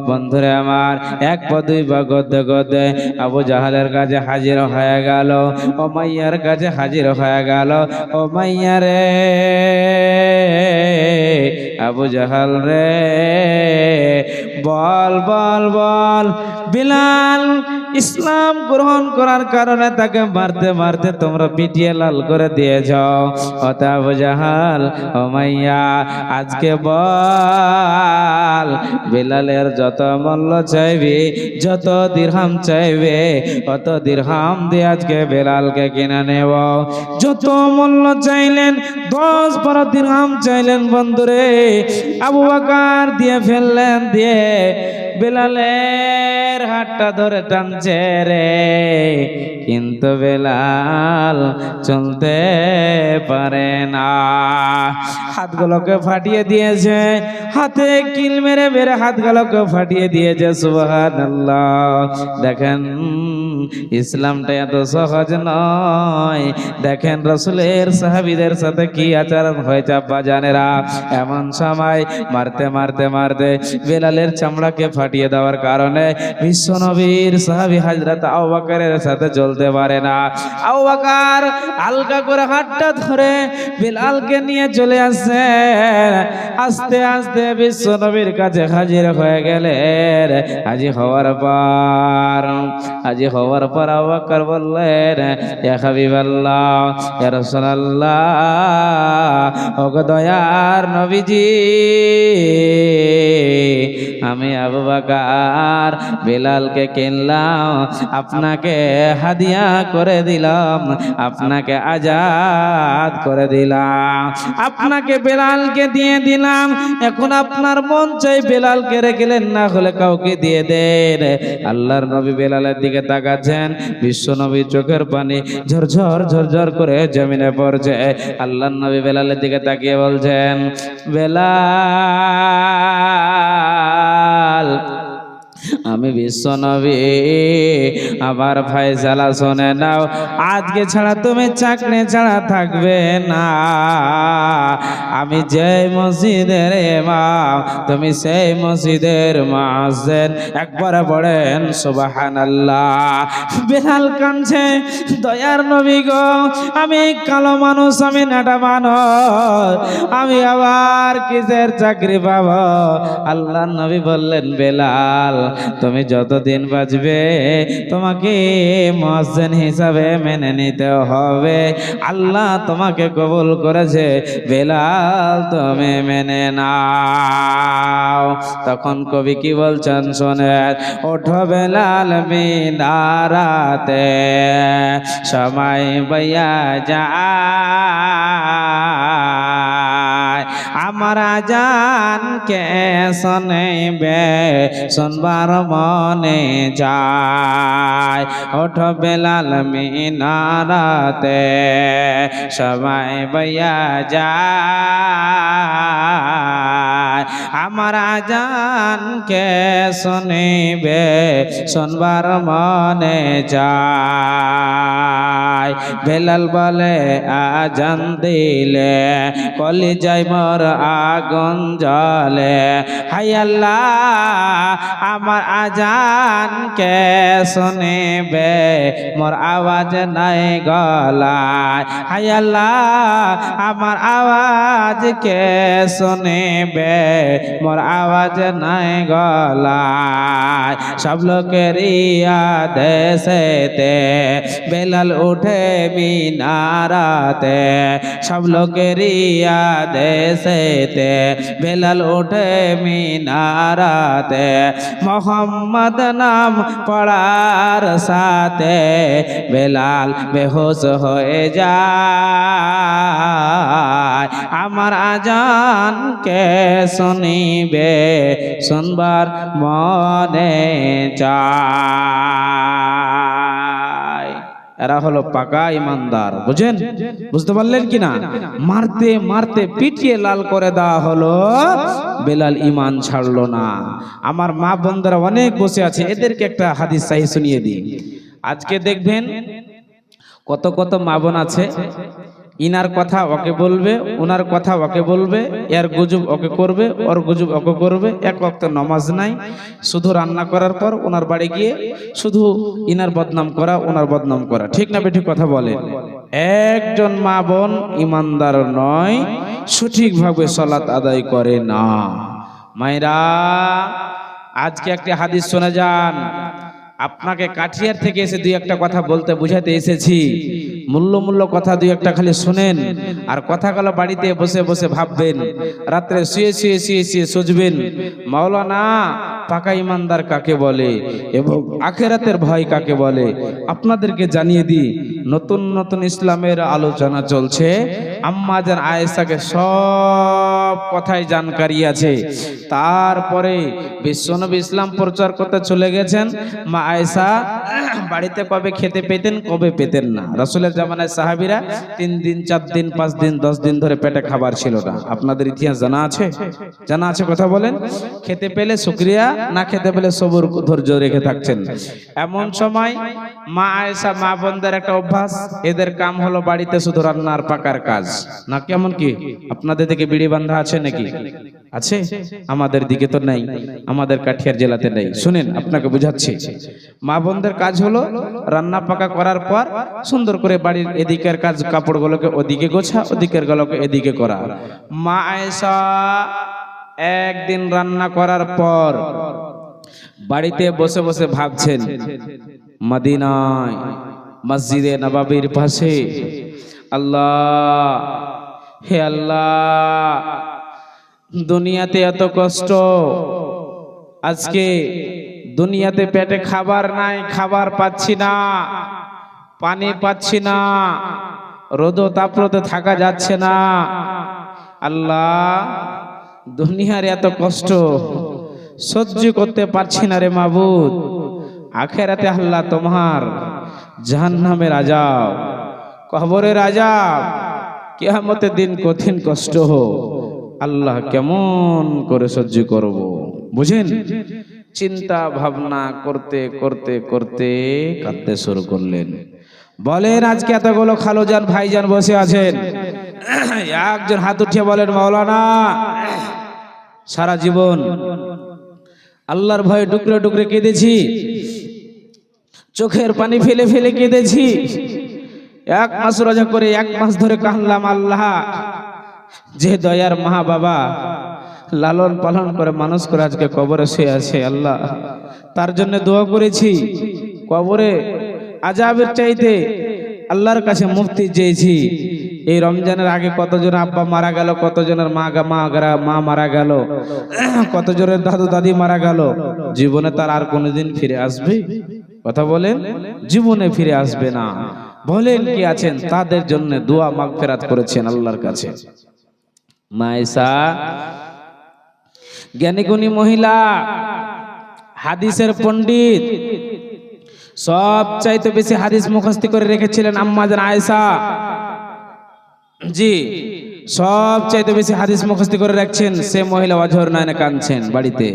বন্ধুরা আমার, এক পা দুই পা গদ্দে গদ্দে আবু জাহালের কাছে হাজির হয়ে গেল, উমাইয়ার কাছে হাজির হয়ে গেল। উমাইয়া রে, আবু জাহাল রে, বল বল বল, বেলাল ইসলাম গ্রহণ করার কারণে তাকে মারতে মারতে তোমরা পিটিয়ে লাল করে দিয়েছ। অত আবু জাহাল, উমাইয়া, আজকে বল, বেলালের যত মূল্য চাইবে, যত দিরহাম চাইবে, অত দিরহাম দিয়ে আজকে বেলালকে কিনে নেব। যত মূল্য চাইলেন, 10-12 দিরহাম চাইলেন বন্ধুরে, আবু বকর দিয়ে ফেললেন। দিয়ে বেলালের হাতটা ধরে টানছে রে, কিন্তু বেলাল চলতে পারে না। হাতগুলোকে ফাটিয়ে দিয়েছে, হাতে কিল মেরে মেরে হাতগুলোকে ফাটিয়ে দিয়েছে। সুবহানাল্লাহ। দেখেন ইসলামটা এত সহজ নয়। দেখেন রাসূলের সাহাবীদের সাথে কি আচরণ হয়েছে আব্বা জানেরা। এমন সময় মারতে মারতে মারতে বেলালের চামড়াকে ফাটিয়ে দেওয়ার কারণে বিশ্বনবীর সাহাবী হযরত আবু বকরের সাথে চলতে পারে না। আবু বকর হালকা করে হাতটা ধরে বেলালকে নিয়ে চলে আসছে। আস্তে আস্তে বিশ্বনবীর কাছে হাজির হয়ে গেলেন। হাজির হওয়ার পর আবু বকর বললেন, ইয়া হাবিবাল্লাহ, ইয়া রাসূলুল্লাহ, ওগো দয়ার নবীজি, আমি আবু বকর বেলালকে কিনলাম, আপনাকে হাদিয়া করে দিলাম, আপনাকে আজাদ করে দিলাম, আপনাকে বেলালকে দিয়ে দিলাম। এখন আপনার মন চাই বেলালকে রেখেলেন, না হলে কাউকে দিয়ে দেন। আল্লাহর নবী বেলালের দিকে তাকাচ্ছেন, বিশ্ব নবী চোখের পানি ঝরঝর ঝরঝর করে জমিনে পড়ছে। আল্লাহর নবী বেলালের দিকে তাকিয়ে বলছেন, বেলাল, আমি বিশ্ব নবী, আমার ফয়সালা শুনে নাও, আজকে ছাড়া তুমি চাকরি ছাড়া থাকবে না। আমি যে মসজিদের ইমাম, তুমি সেই মসজিদের মুয়াজ্জিন। একবার পড়েন সুবহানাল্লাহ। বেলাল কাঁদছে, দয়ার নবী গো, আমি কালো মানুষ, আমি নাটা মানুষ, আমি আবার কিসের চাকরি পাবো? আল্লাহর নবী বললেন, বেলাল, তুমি যতদিন বাঁচবে তোমাকে মুয়াজ্জিন হিসাবে মেনে নিতে হবে। আল্লাহ তোমাকে কবুল করেছে, বেলাল তুমি মেনে নাও। তখন কবি কি বলছেন শোনেন, ওঠো বেলাল মিনারাতে, সময় বইয়া যায়, আমার আজান কে শুনবে শুনবার মনে যায়। ওঠো বেলাল মিনারাতে, সবাই বইয়া যায়, আমার আজান কে শুনবে শুনবার মনে যায়। বেলাল বলে, আজান দিলে কলিজায় মোর আগুন জ্বলে, হাই আল্লাহ, আমার আজান কে শুনবে মোর আওয়াজ নাই গলায়, হাই আল্লাহ, আমার আওয়াজ কে শুনবে মোর আওয়াজ নাই গলায়। সব লোকের দেশেতে বেলাল উঠে মিনারাতে, সব লোকের দেশেতে বেলাল উঠে মিনারাতে, মোহাম্মদ নাম পড়ার সাথে বেলাল বেহুশ হয়ে যায়। আমার আজান কে শুনিবে শুনবার মনে চায়। এরা হলো পাকা ইমানদার। বুঝেন, বুঝতে পারলেন কিনা? মারতে মারতে পিটিয়ে লাল করে দেওয়া হলো, বেলাল ইমান ছাড়লো না। আমার মা বোনরা অনেক বসে আছে, এদেরকে একটা হাদিস সাহি শুনিয়ে দিই। আজকে দেখবেন কত কত মা বোন আছে, ইনার কথা ওকে বলবে, ওনার কথা ওকে বলবে, এর গুজব ওকে করবে, ওর গুজব ওকে করবে। এক ওয়াক্ত নামাজ নাই, শুধু রান্না করার পর ওনার বাড়ি গিয়ে শুধু ইনার বদনাম করা, ওনার বদনাম করা। ঠিক না বেঠিক কথা বলেন? একজন মা বোন ইমানদার নয়, সঠিকভাবে সালাত আদায় করে না। মায়েরা, আজকে একটা হাদিস শোনা যান। আপনাকে কাঠিয়ার থেকে এসে দুই একটা কথা বলতে বুঝাতে এসেছি। মূল্য কথা দুই একটা খালি শুনেন, আর কথাগুলো বাড়িতে বসে বসে ভাববেন, রাত্রে শুয়ে শুয়ে শুয়ে শুয়ে সোচবেন, মাওলানা পাকা ইমানদার কাকে বলে এবং আখিরাতের ভয় কাকে বলে। আপনাদেরকে জানিয়ে দিই, নতুন নতুন ইসলামের আলোচনা চলছে। আম্মা জান আয়েশাকে সব কথাই জানকারি আছে। তারপরে বিশ্বনবী ইসলাম প্রচার করতে চলে গেছেন। মা আয়েশা বাড়িতে কবে খেতে পেতেন, কবে পেতেন না। রাসূলের জামানায় সাহাবীরা 3 দিন 4 দিন 5 দিন 10 দিন ধরে পেটে খাবার ছিল না। আপনাদের ইতিহাস জানা আছে? জানা আছে? কথা বলেন। খেতে পেলে শুকরিয়া, না খেতে পেলে সবর ধৈর্য রেখে থাকছেন। এমন সময় মা আয়েশা, মা বোনদের একটা অভ্যাস, এদের কাম হলো বাড়িতে শুধু রান্নার পাকার কাজ। না কেমন কি? আপনাদের দিকে বিড়ি বান্ধা আছে নাকি? আছে? আমাদের দিকে তো নাই, আমাদের কাঠিয়ার জেলাতে নেই। শুনেন, আপনাকে বুঝাচ্ছি। মা বোনদের কাজ হলো রান্না পাকা করার পর সুন্দর করে বাড়ির এদিকের কাজ, কাপড়গুলোকে ওদিকে গোছা, ওদিকের গুলোকে এদিকে করা। মা আয়েশা একদিন রান্না করার পর বাড়িতে বসে বসে ভাবছেন, মদিনায় মসজিদে নববীর পাশে, আল্লাহ, হে আল্লাহ, দুনিয়াতে এত কষ্ট, আজকে দুনিয়াতে পেটে খাবার নাই, খাবার পাচ্ছি না, পানি পাচ্ছি না, রোদ তাপরোদে থাকা যাচ্ছে না। আল্লাহ, দুনিয়ার এত কষ্ট সহ্য করতে পারছি না রে মাবুদ। আখেরাতে আল্লাহ তোমার জাহান্নামের আযাব, কবরের আযাব, কিয়ামতের দিন কঠিন কষ্ট, আল্লাহ কেমন করে সহ্য করব? বুঝেন? চিন্তা ভাবনা করতে করতে করতে কাঁদতে শুরু করলেন। বলেন, আজকে এতগুলো খালুজান ভাইজান বসে আছেন, একজন হাত উঠিয়ে বলেন, মাওলানা সারা জীবন আল্লাহর ভয়ে ডুকরে ডুকরে কেঁদেছি, চোখের পানি ফেলে ফেলে কেঁদেছি, 1 মাস রোজা করে 1 মাস ধরে কাঁদলাম। আল্লাহ, যে দয়ার মা বাবা লালন পালন করে মানুষ করে আজকে কবরে শুয়ে আছে, আল্লাহ তার জন্য দোয়া করেছি। কবরে আযাবের চাইতে আল্লাহর কাছে মুক্তি চেয়েছি। এই রমজানের আগে কতজন আব্বা মারা গেল, কতজনের মা মারা গেল, কতজনের দাদু দাদি মারা গেল। জীবনে তার আর কোনোদিন ফিরে আসবে? কথা বলেন, জীবনে ফিরে আসবে না। বলেন, কি আছেন তাদের জন্য দোয়া মাগফিরাত করেছেন আল্লাহর কাছে। মায়েশা জ্ঞানী গুণী মহিলা, হাদিসের পণ্ডিত, সব চাইতে বেশি হাদিস মুখস্থ করে রেখেছিলেন আম্মা জান আয়েশা। জি, সব চাইতে বেশি হাদিস মুখস্থ করে রাখছেন। সে মহিলা অঝর নয়নে কাঁদছেন, বাড়িতে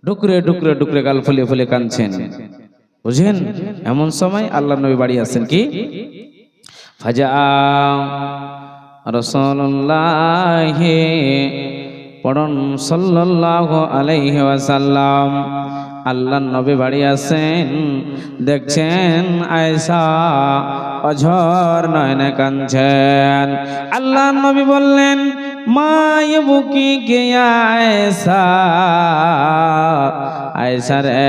ডুকরে ডুকরে ডুকরে গাল ফুলে ফুলে কাঁদছেন। বুঝেন? এমন সময় আল্লাহর নবী বাড়ি আসেন। কি ফাজা রাসূলুল্লাহ পড়ন সাল্লাল্লাহু আলাইহি ওয়াসাল্লাম। আল্লাহর নবী বাড়ি আসেন, দেখছেন আয়েশা অঝর নয়নে কাঁদছেন। আল্লাহর নবী বললেন, মা ইবকি কে আয়েশা, আয়েশা রে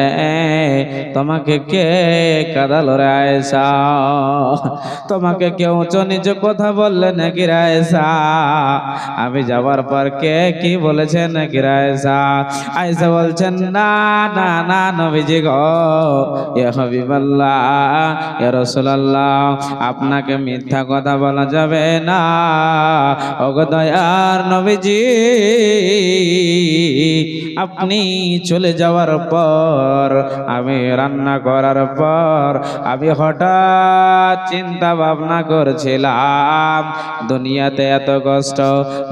তোমাকে কে কাঁদালো রে আয়েশা? তোমাকে কেউ উঁচু নিচু কথা বললে নাকি রে আয়েশা? আমি যাবার পর কে কি বলেছে নাকি রে আয়েশা? আয়েশা বলছেন, না না না নবীজি গো, ইয়া হাবিবাল্লাহ, ইয়া রাসূলুল্লাহ, আপনাকে মিথ্যা কথা বলা যাবে না। ওগো দয়ার নবীজি, আপনি চলে যাওয়ার পর, আমি রান্না করার পর আমি হঠাৎ চিন্তা ভাবনা করছিলাম, দুনিয়াতে এত কষ্ট,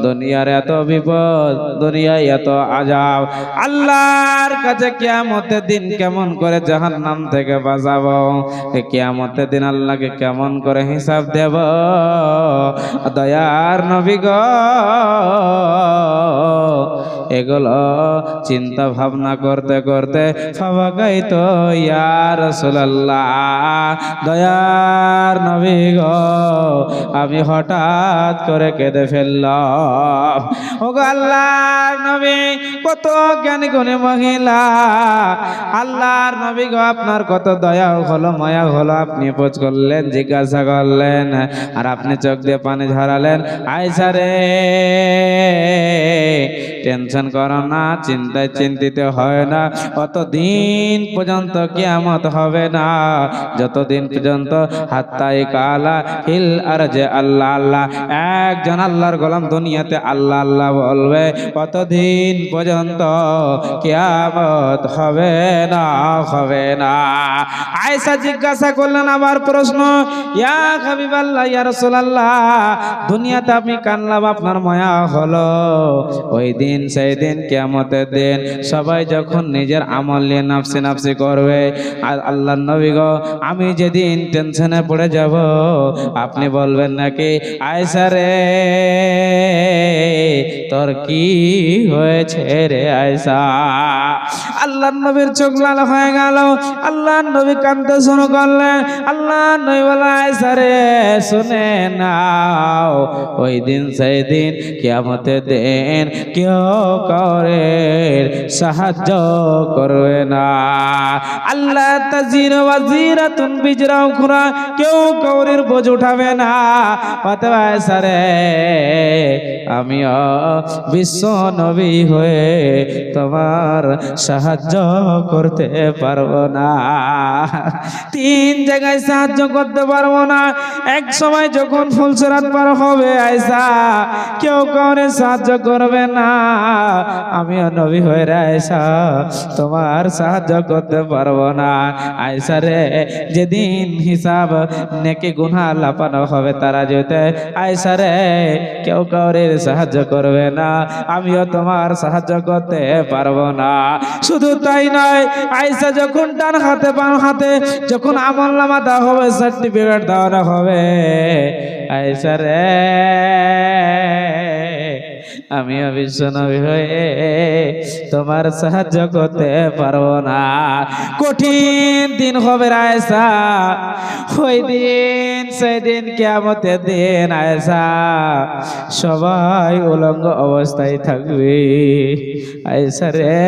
দুনিয়ার এত বিপদ, দুনিয়ায় এত আযাব, আল্লাহর কাছে কিয়ামতের দিন কেমন করে জাহান্নাম থেকে বাঁচাবো, কিয়ামতের দিন আল্লাহকে কেমন করে হিসাব দেব। দয়ার নবী গো, এগুলো চিন্তা ভাবনা করতে করতে ফাওয়াকাইতো ইয়া রাসূলুল্লাহ, দয়ার নবী গো, আমি হঠাৎ করে কেঁদে ফেললাম। ওগো আল্লাহর নবী, কত জ্ঞানী গুণী মহিলা, আল্লাহর নবী গো, আপনার কত দয়া হলো, মায়া হলো, আপনি খোঁজ করলেন, জিজ্ঞাসা করলেন, আর আপনি চোখ দিয়ে পানি ঝরালেন। আয়েশা রে, টেনশন করো না, চিন্তায় চিন্তিত হয় না, অতদিন পর্যন্ত কিয়ামত হবে না, যতদিন পর্যন্ত হাত্তাই কালা হিল আর যে আল্লাহ আল্লাহ, একজন আল্লাহর গোলাম দুনিয়াতে আল্লাহ আল্লাহ বলবে, কতদিন পর্যন্ত কিয়ামত হবে না, হবে না। আয়েশা জিজ্ঞাসা করলেন আবার প্রশ্ন, ইয়া হাবিবাল্লাহ, ইয়া রাসূলুল্লাহ, দুনিয়াতে আপনি কানলাম, আপনার মায়া হলো, ওই দিন সেই দিন কিয়ামতের দিন সবাই যখন নিজের আমল নিয়ে নাফসি নাফসি করবে, আর আল্লাহর নবী গো, আমি যেদিন টেনশনে পড়ে যাব, আপনি বলবেন নাকি, আয়েশা রে তোর কি হয়েছে রে আয়েশা? আল্লাহর নবীর চোখ লাল হয়ে গেল, আল্লাহর নবী কাঁদতে শুরু করলেন। আল্লাহর নবী বলে, আয়েশা রে শুনে নাও, ওই দিন সেই দিন কিয়ামতের দিন কেউ কাউরে সাহায্য করবে না। আল্লাহ তাজিরু ওয়াজিরাতুন বিজরা উখরা, কেউ কাউরের বোঝ উঠাবে না। অতএব আয়েশা রে, আমিও বিশ্ব নবী হয়ে তোমার সাহায্য সাহায্য করতে পারবো না। তিন জায়গায় সাহায্য করতে পারবো না। এক সময় যখন ফুলসিরাত পার হবে আয়েশা, কেউ কাউরে সাহায্য করবে না। আমিও নবী হয়ে আয়েশা তোমার সাহায্য করতে পারবো না। আয়েশা রে, যেদিন হিসাব নেকি গুনাহ লাপানো হবে তারা যেতে, আয়েশা রে কেউ কাউরে সাহায্য করবে না, আমিও তোমার সাহায্য করতে পারবো না। শুধু তাই নয়, আয়েশা যখন ডান হাতে বাম হাতে যখন আমলনামা দেওয়া হবে, সার্টিফিকেট দেওয়া হবে, আয়েশা রে আমিও বিশ্বনবী হয়ে তোমার সাহায্য করতে পারবো না। কঠিন দিন হবে আয়েশা, ওই দিন সেদিন কিয়ামতের দিন আয়েশা সবাই উলঙ্গ অবস্থায় থাকবে। আয়েশা রে,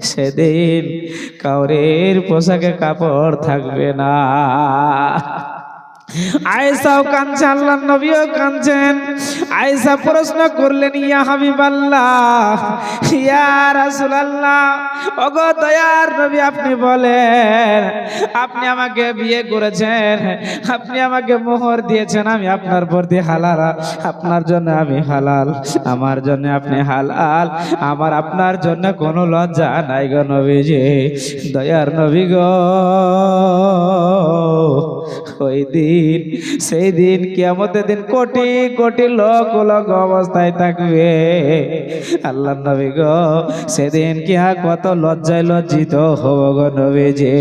সেদিন কাউরের পোশাকে কাপড় থাকবে না। আয়েশাও কাঁদছে, আল্লাহর নবীও কাঁদছেন। আয়েশা প্রশ্ন করলেন, ইয়া হাবিবাল্লাহ, ইয়া রাসূলুল্লাহ, ওগো দয়ার নবী, আপনি বলেন, আপনি আমাকে বিয়ে করেছেন, আপনি আমাকে মোহর দিয়েছেন, আমি আপনার প্রতি হালাল, আপনার জন্য আমি হালাল, আমার জন্য আপনি হালাল, আমার আপনার জন্য কোনো লজ্জা নাই গো নবীজি, দয়ার নবী গো। ওই দিন, সেই দিন কিয়ামতের দিন কোটি কোটি লোক উলঙ্গ অবস্থায় থাকবে। আল্লাহ নবী গো, সেদিন কি কত লজ্জায় লজ্জিত হব গো নবীজি।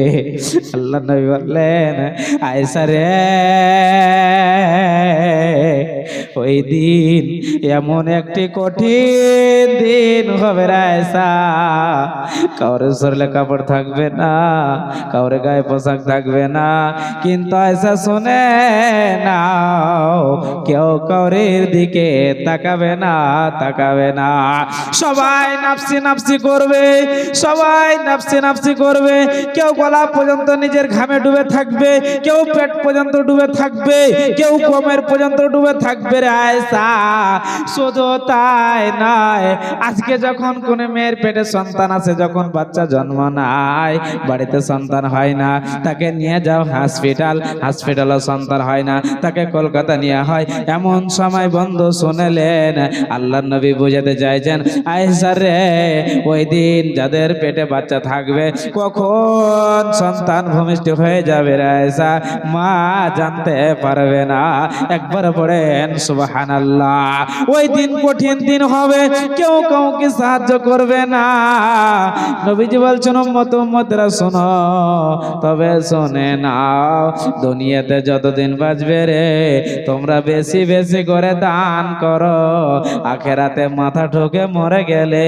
আল্লাহ নবী বললেন, আয়েশা রে, ওই দিন এমন একটি কঠিন দিন হবে আয়েশা, কাউরে শরীরে কাপড় থাকবে না, কাউরে গায়ে পোশাক থাকবে না, কিন্তু আয়েশা শুনে নাও, কেউ কাউরের দিকে তাকাবে না, তাকাবে না। সবাই নাফসি নাফসি করবে, সবাই নাফসি নাফসি করবে। কেউ গলা পর্যন্ত নিজের ঘামে ডুবে থাকবে, কেউ পেট পর্যন্ত ডুবে থাকবে, কেউ কোমর পর্যন্ত ডুবে থাকবে রে আয়েশা। শুধু তাই নয়, আজকে যখন কোন মেয়ের পেটে সন্তান আছে, যখন বাচ্চা জন্ম নেয়, বাড়িতে সন্তান হয় না, তাকে নিয়ে যাও হসপিটাল, হসপিটালে সন্তান হয় না, তাকে কলকাতা নিয়ে হয়। এমন সময় বন্ধু শুনলেন, আল্লাহর নবী বুঝাতে চাইছেন, আয়েশা রে, ওই দিন যাদের পেটে বাচ্চা থাকবে, কখন সন্তান ভূমিষ্ঠ হয়ে যাবে রে আয়েশা, মা জানতে পারবে না। একবার পড়েন সুবহানাল্লাহ। ওই দিন কঠিন দিন হবে, কেউ কাউকে সাহায্য করবে না। নবীজি বলছেন, উম্মত উম্মতরা শোনো, তবে শুনে নাও, দুনিয়াতে যতদিন বাঁচবে রে, তোমরা বেশি বেশি করে দান করো, আখেরাতে মাথা ঠুকে মরে গেলে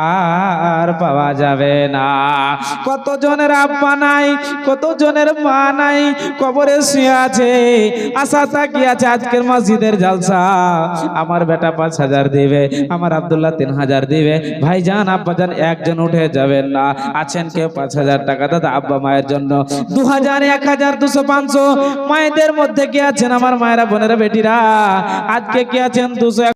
আর পাওয়া যাবে না। কত জনের আব্বা নাই, কত জনের মা নাই, কবরে শুয়ে আছে, আশা তাকিয়ে আছে আজকের মসজিদের জালসা, আমার বেটা 5,000 দিবে, আমার আব্দুল্লাহ 3,000 দিবে। ভাইজান আব্বাজান একজন উঠে যাবেন না, আছেন কেউ 5,000 টাকা দাদা আব্বা মায়ের জন্য, 2,000 1,000 200 500, মায়েদের মধ্যে কে আছেন আমার মায়েরা বোনেরা বেটিরা, আজকে কে আছেন 200